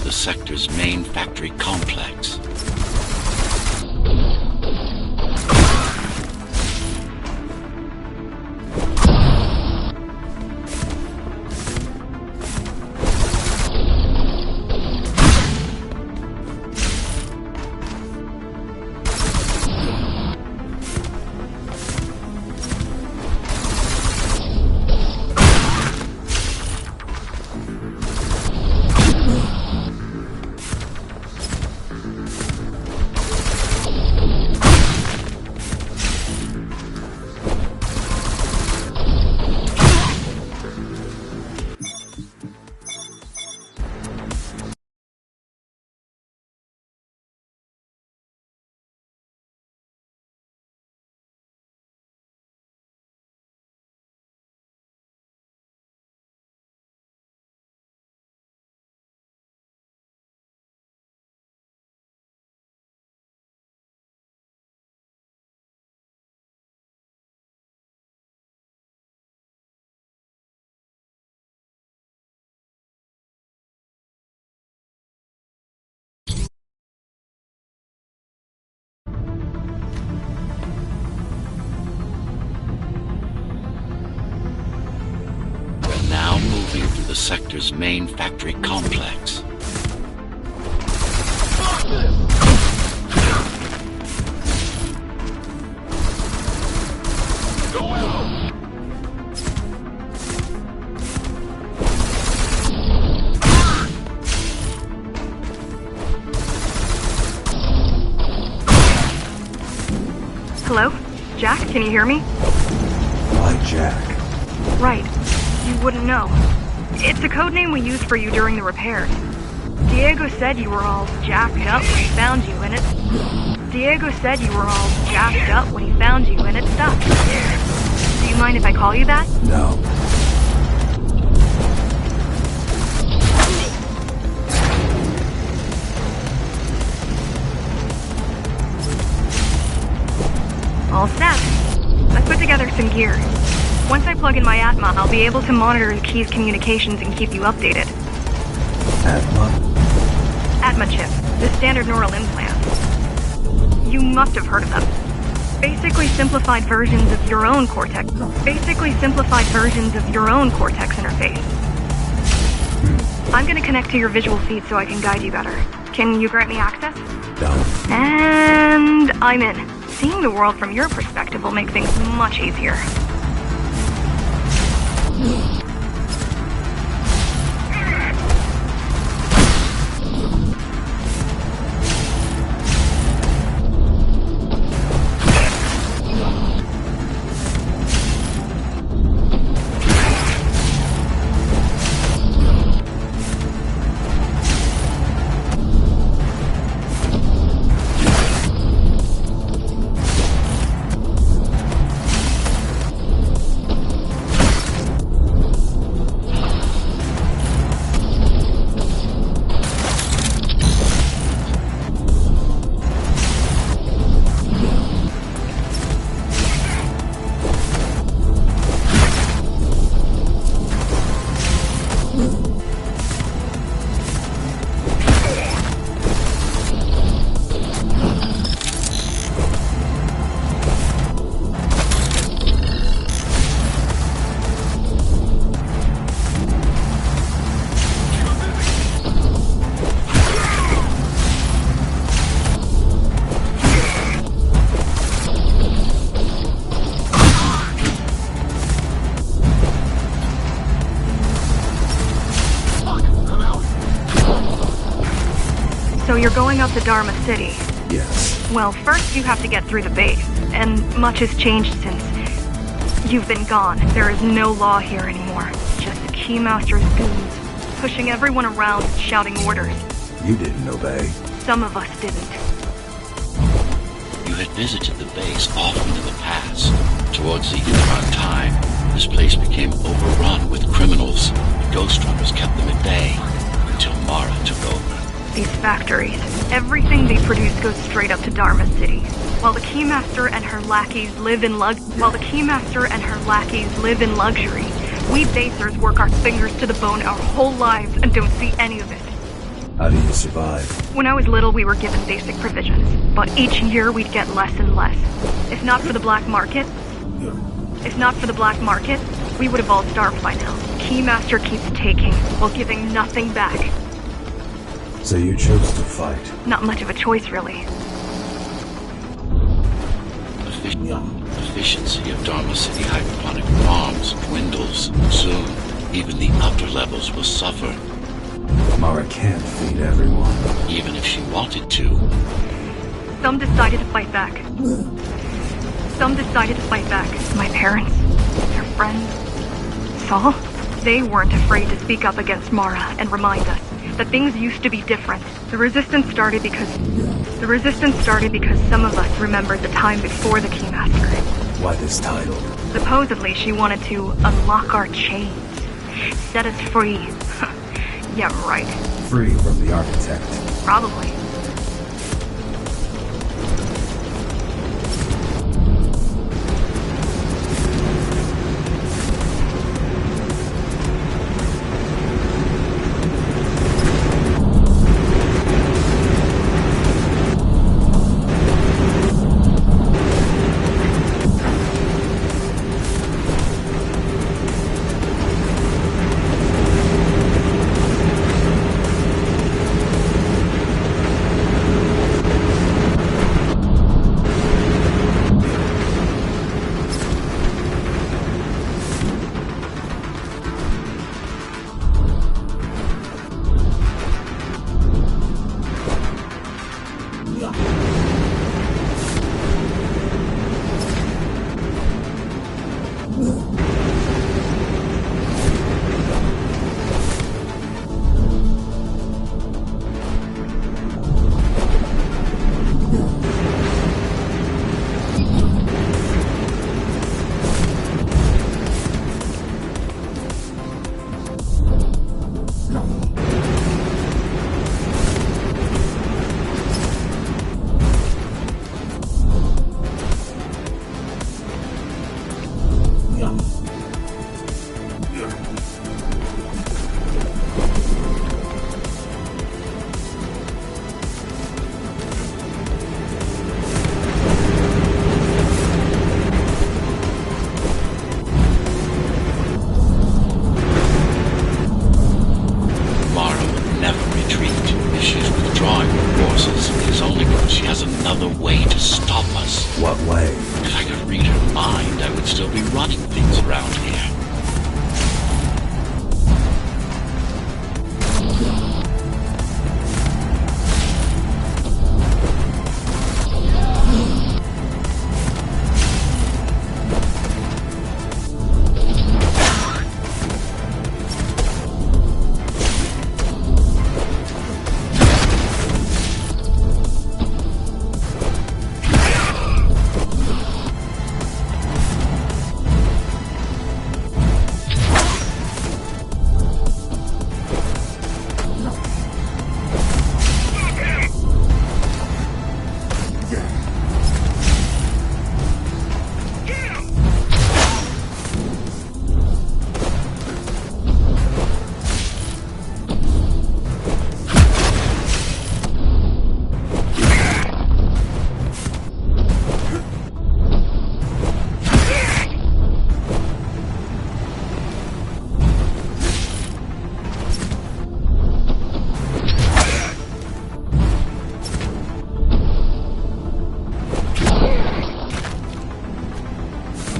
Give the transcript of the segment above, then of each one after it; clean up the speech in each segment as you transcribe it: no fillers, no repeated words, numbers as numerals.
The sector's main factory complex. The sector's main factory complex. Hello? Jack, can you hear me? Why Jack? Right. You wouldn't know. It's a code name we used for you during the repairs. Diego said you were all jacked up when he found you and it stuck. Do you mind if I call you that? No. All set. I've put together some gear. Once I plug in my Atma, I'll be able to monitor the key's communications and keep you updated. Atma? Atma chip, the standard neural implants. You must have heard of them. Basically simplified versions of your own Cortex. Interface. I'm gonna connect to your visual feed so I can guide you better. Can you grant me access? No. And I'm in. Seeing the world from your perspective will make things much easier. So you're going up to Dharma City. Yes. Well, first you have to get through the base, and much has changed since you've been gone. There is no law here anymore. Just the Keymaster's goons, pushing everyone around, shouting orders. You didn't obey. Some of us didn't. You had visited the base often in the past. Towards the end of our time, this place became overrun with criminals. The Ghost Runners kept them at bay until Mara took over. These factories, everything they produce goes straight up to Dharma City. While the Keymaster and her lackeys live in luxury, we basers work our fingers to the bone our whole lives and don't see any of it. How do you survive? When I was little, we were given basic provisions, but each year we'd get less and less. If not for the black market, we would have all starved by now. Keymaster keeps taking, while giving nothing back. So you chose to fight. Not much of a choice, really. Efficiency of Dharma City hydroponic farms dwindles. Soon, even the upper levels will suffer. Mara can't feed everyone. Even if she wanted to. Some decided to fight back. My parents, their friends, Saul, they weren't afraid to speak up against Mara and remind us that things used to be different. The resistance started because some of us remembered the time before the Keymaster. Why this title? Supposedly she wanted to unlock our chains, set us free. Yeah, right. Free from the Architect. Probably. What way? If I could read her mind, I would still be running things around here.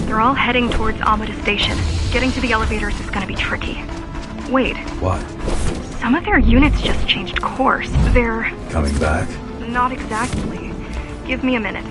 They're all heading towards Amida Station. Getting to the elevators is gonna be tricky. Wait, What? Some of their units just changed course. They're... Coming back? not exactly. Give me a minute.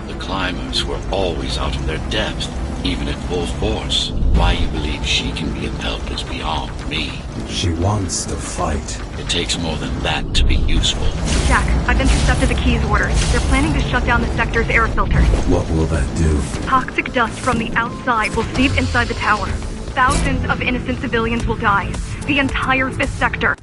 The climbers were always out of their depth, even at full force. Why you believe she can be of help is beyond me. She wants to fight. It takes more than that to be useful. Jack, I've intercepted the Key's orders. They're planning to shut down the sector's air filters. What will that do? Toxic dust from the outside will seep inside the tower. Thousands of innocent civilians will die. The entire 5th sector.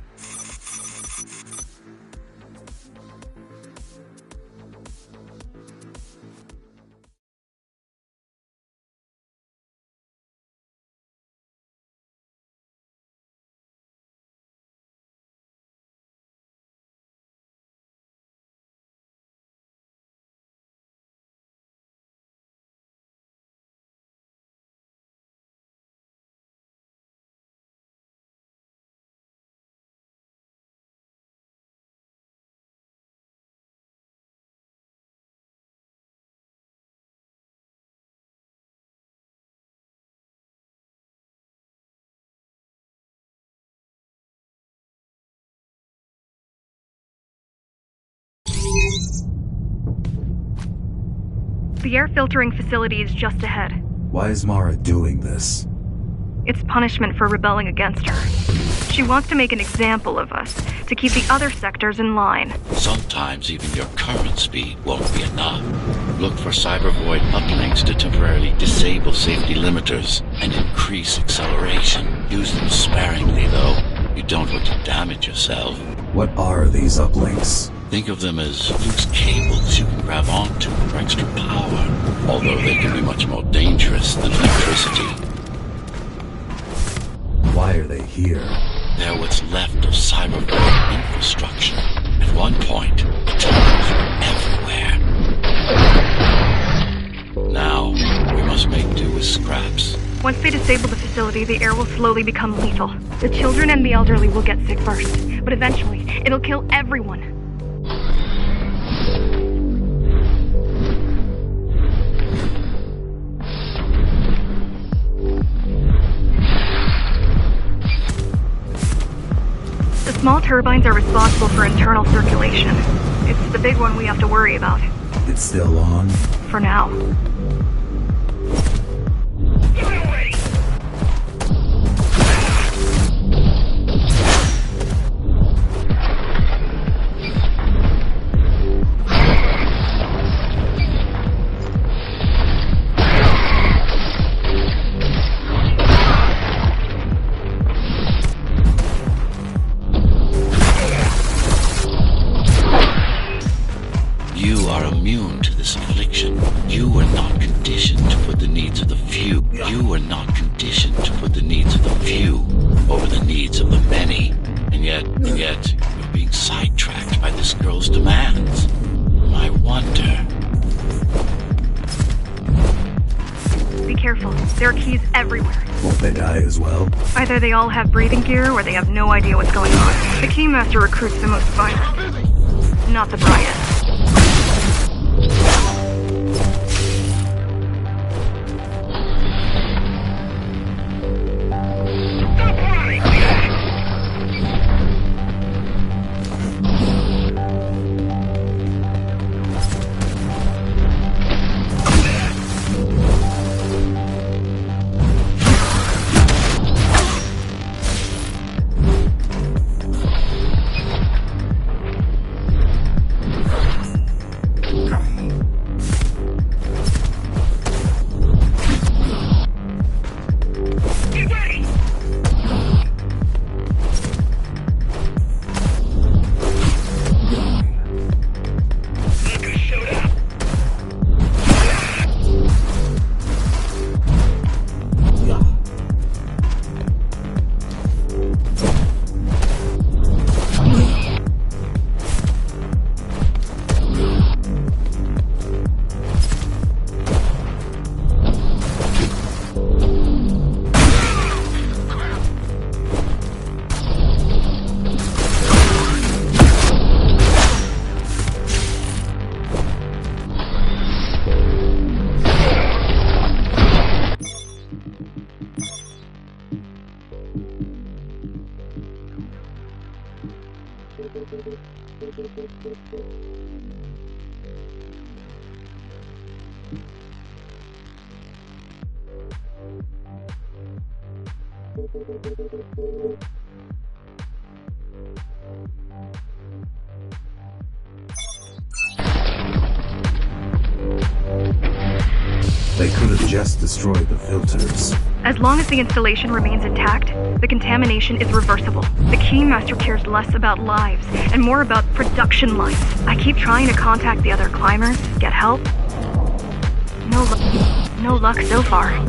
The air filtering facility is just ahead. Why is Mara doing this? It's punishment for rebelling against her. She wants to make an example of us, to keep the other sectors in line. Sometimes even your current speed won't be enough. Look for cybervoid uplinks to temporarily disable safety limiters and increase acceleration. Use them sparingly, though. You don't want to damage yourself. What are these uplinks? Think of them as loose cables you can grab onto for extra power, although they can be much more dangerous than electricity. Why are they here? They're what's left of cybervoid infrastructure. At one point, the tunnels were everywhere. Now, we must make do with scraps. Once they disable the facility, the air will slowly become lethal. The children and the elderly will get sick first, but eventually, it'll kill everyone. The small turbines are responsible for internal circulation. It's the big one we have to worry about. It's still on? For now. You are immune to this affliction. You were not conditioned to put the needs of the few. You were not conditioned to put the needs of the few over the needs of the many. And yet, you're being sidetracked by this girl's demands. I wonder. Be careful. There are keys everywhere. Won't they die as well? Either they all have breathing gear or they have no idea what's going on. The Keymaster recruits the most violent. Not the brightest. They could have just destroyed the filters. As long as the installation remains intact, the contamination is reversible. The Keymaster cares less about lives and more about production lines. I keep trying to contact the other climbers, get help. No luck so far.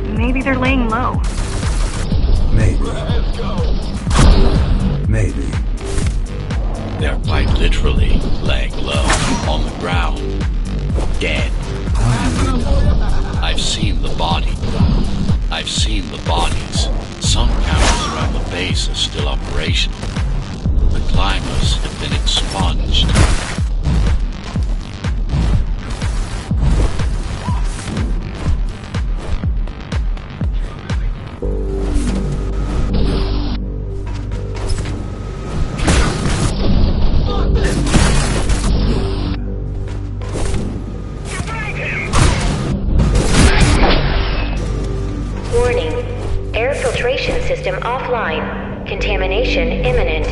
Maybe they're laying low. Maybe. Maybe. They're quite literally laying low on the ground, dead. How do you know? I've seen the bodies. Some cameras around the base are still operational. The climbers have been expunged. Warning. Air filtration system offline. Contamination imminent.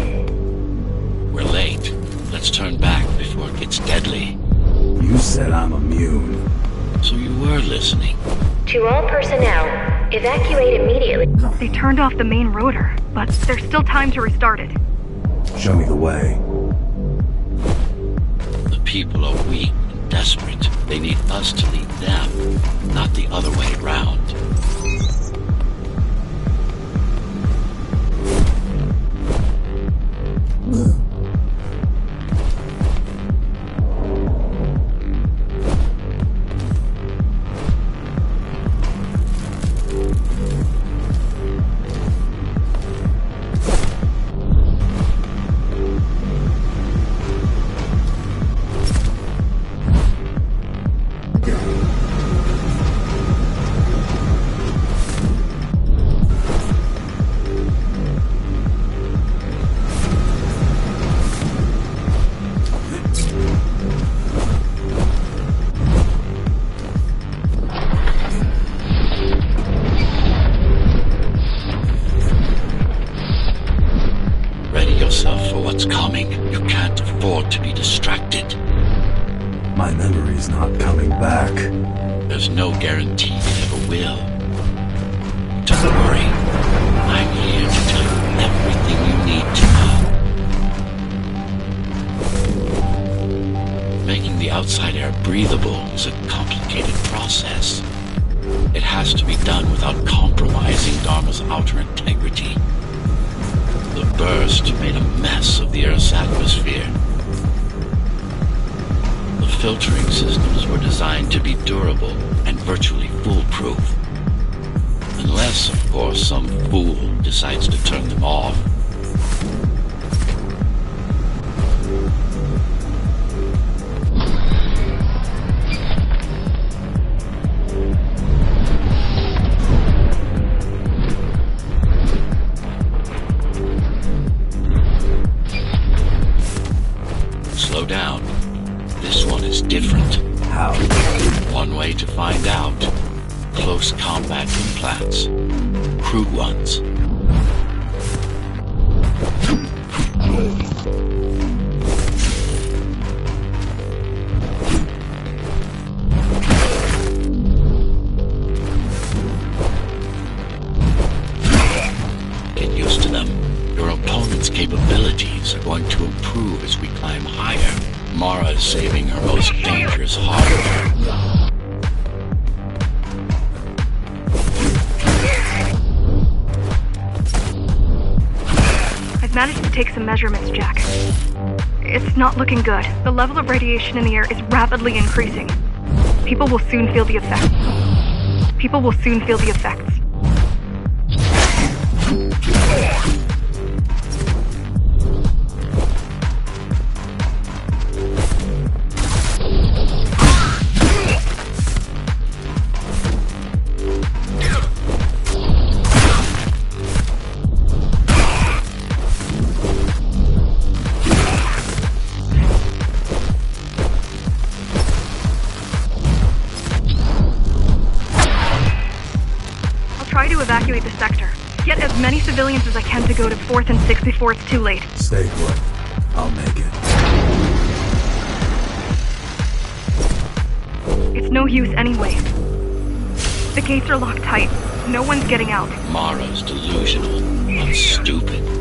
We're late. Let's turn back before it gets deadly. You said I'm immune. So you were listening. To all personnel, evacuate immediately. They turned off the main rotor, but there's still time to restart it. Show me the way. The people are weak and desperate. They need us to lead them, not the other way around. What's coming. You can't afford to be distracted. My memory's not coming back. There's no guarantee it ever will. Don't worry. I'm here to tell you everything you need to know. Making the outside air breathable is a complicated process. It has to be done without compromising Dharma's outer integrity. The burst made a mess of the Earth's atmosphere. The filtering systems were designed to be durable and virtually foolproof. Unless, of course, some fool decides to turn them off. Slow down. This one is different. How? One way to find out. Close combat implants. Crude ones. Get used to them. Your opponent's capabilities are going to improve as we climb higher. Mara is saving her most dangerous hardware. I've managed to take some measurements, Jack. It's not looking good. The level of radiation in the air is rapidly increasing. People will soon feel the effects. many civilians as I can to go to 4th and 6th before it's too late. Stay put. I'll make it. It's no use anyway. The gates are locked tight. No one's getting out. Mara's delusional. But stupid.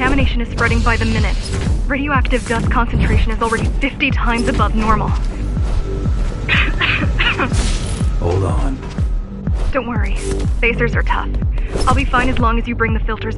contamination is spreading by the minute. Radioactive dust concentration is already 50 times above normal. Hold on. Don't worry. Phasers are tough. I'll be fine as long as you bring the filters.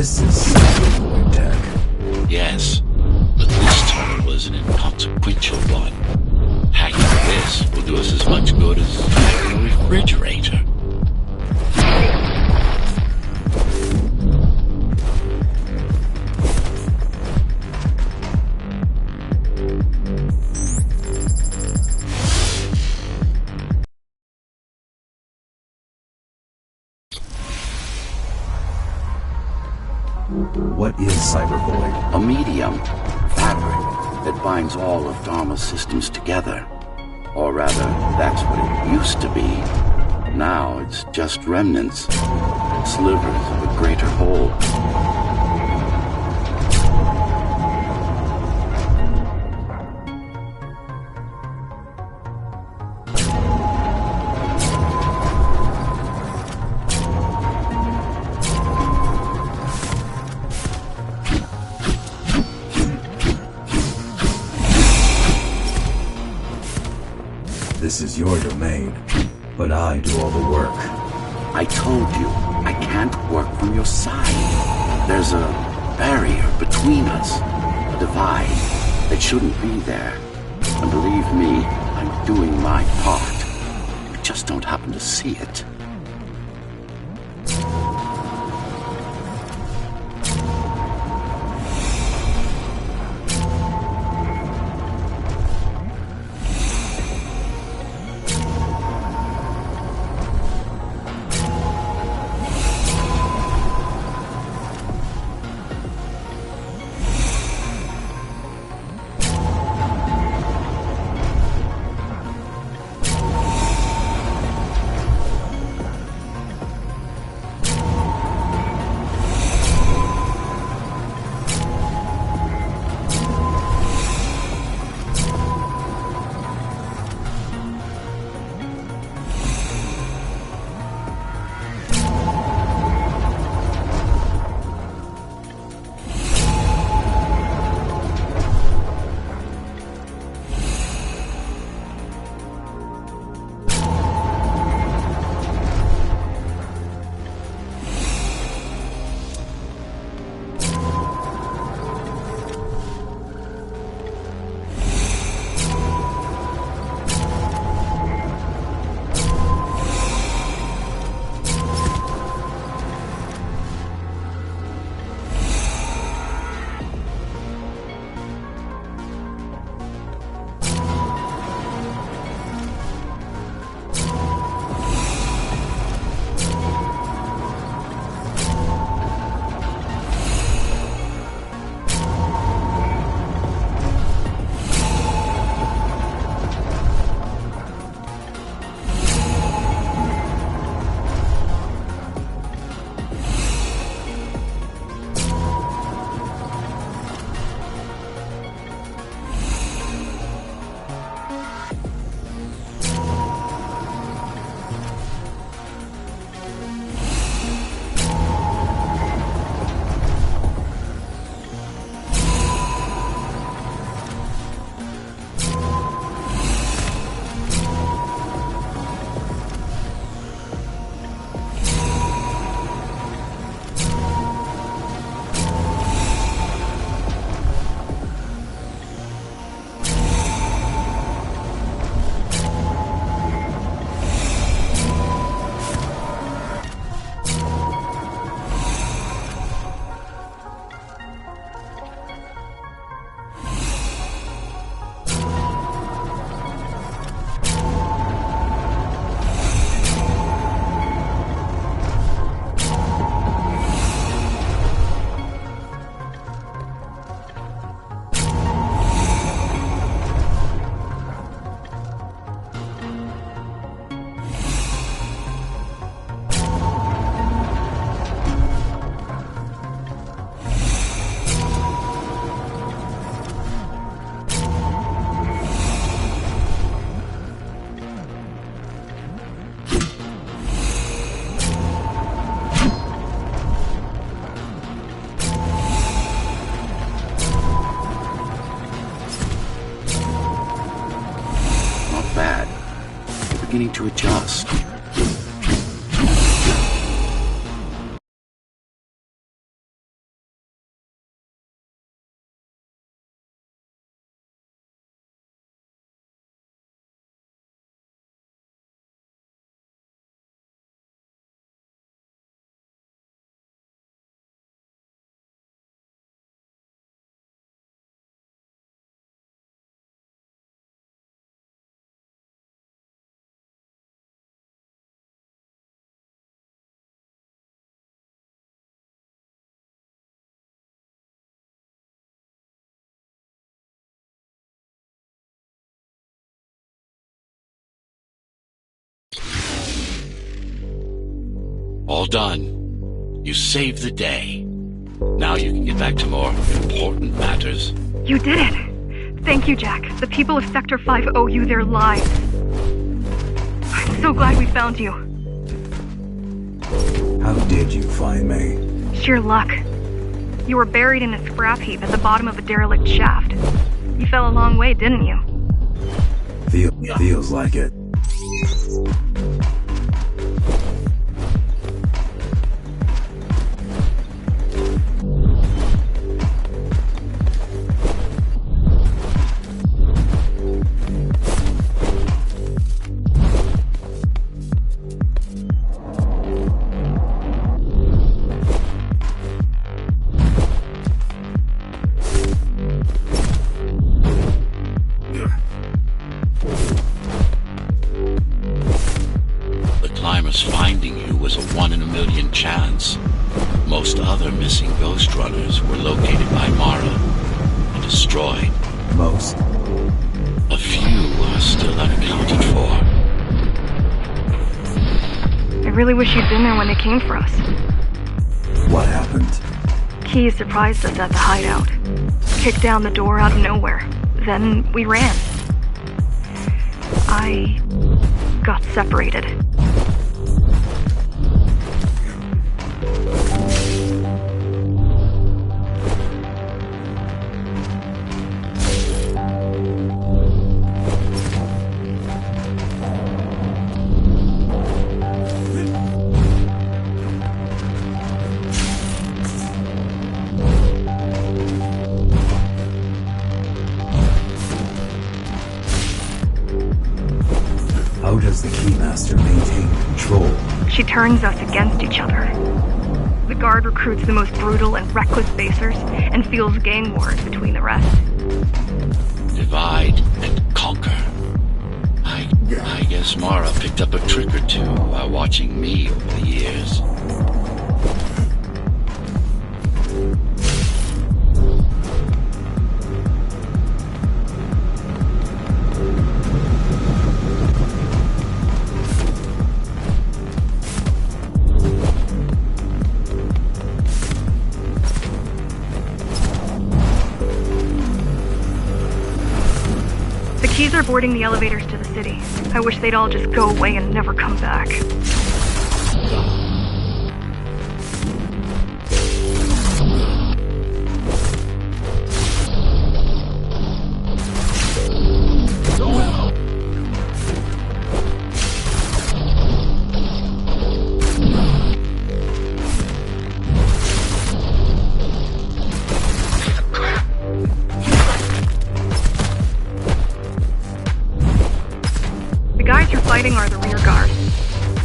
This is cyberboy tech. Yes, but this tunnel was an inconsequential one. Hacking this will do us as much good as hacking a refrigerator. What is cyberboy? A medium, fabric, that binds all of Dharma's systems together. Or rather, that's what it used to be. Now it's just remnants, slivers of a greater whole. This is your domain, but I do all the work. I told you, I can't work from your side. There's a barrier between us, a divide that shouldn't be there. And believe me, I'm doing my part. You just don't happen to see it. beginning to adjust. All done. You saved the day. Now you can get back to more important matters. You did it! Thank you, Jack. The people of Sector 5 owe you their lives. I'm so glad we found you. How did you find me? Sheer luck. You were buried in a scrap heap at the bottom of a derelict shaft. You fell a long way, didn't you? Feels like it. Finding you was a 1 in a million chance. Most other missing Ghost Runners were located by Mara and destroyed. Most. A few are still unaccounted for. I really wish you'd been there when they came for us. What happened? Key surprised us at the hideout. Kicked down the door out of nowhere. Then we ran. I got separated. How does the Keymaster maintain control? She turns us against each other. The Guard recruits the most brutal and reckless basers and fuels gang wars between the rest. Divide and conquer. I guess Mara picked up a trick or two while watching me over the years. Keys are boarding the elevators to the city. I wish they'd all just go away and never come back. Fighting are the rear guard.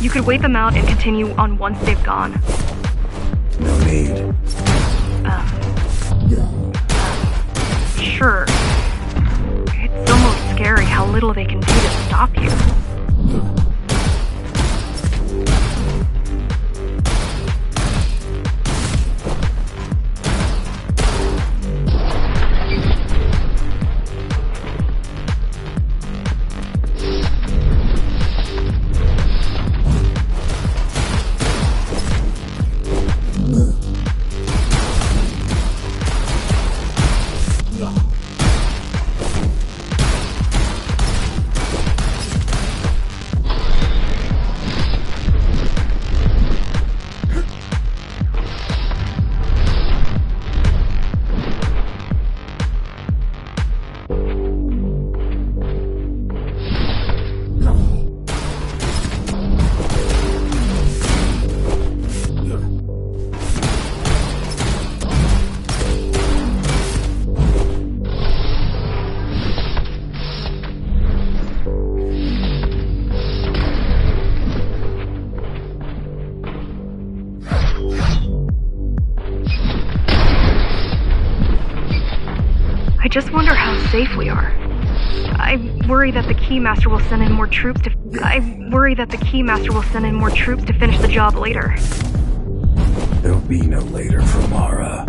You could wait them out and continue on once they've gone. No need. Sure. It's almost scary how little they can do to stop you. I just wonder how safe we are. I worry that the Keymaster will send in more troops to finish the job later. There'll be no later for Mara.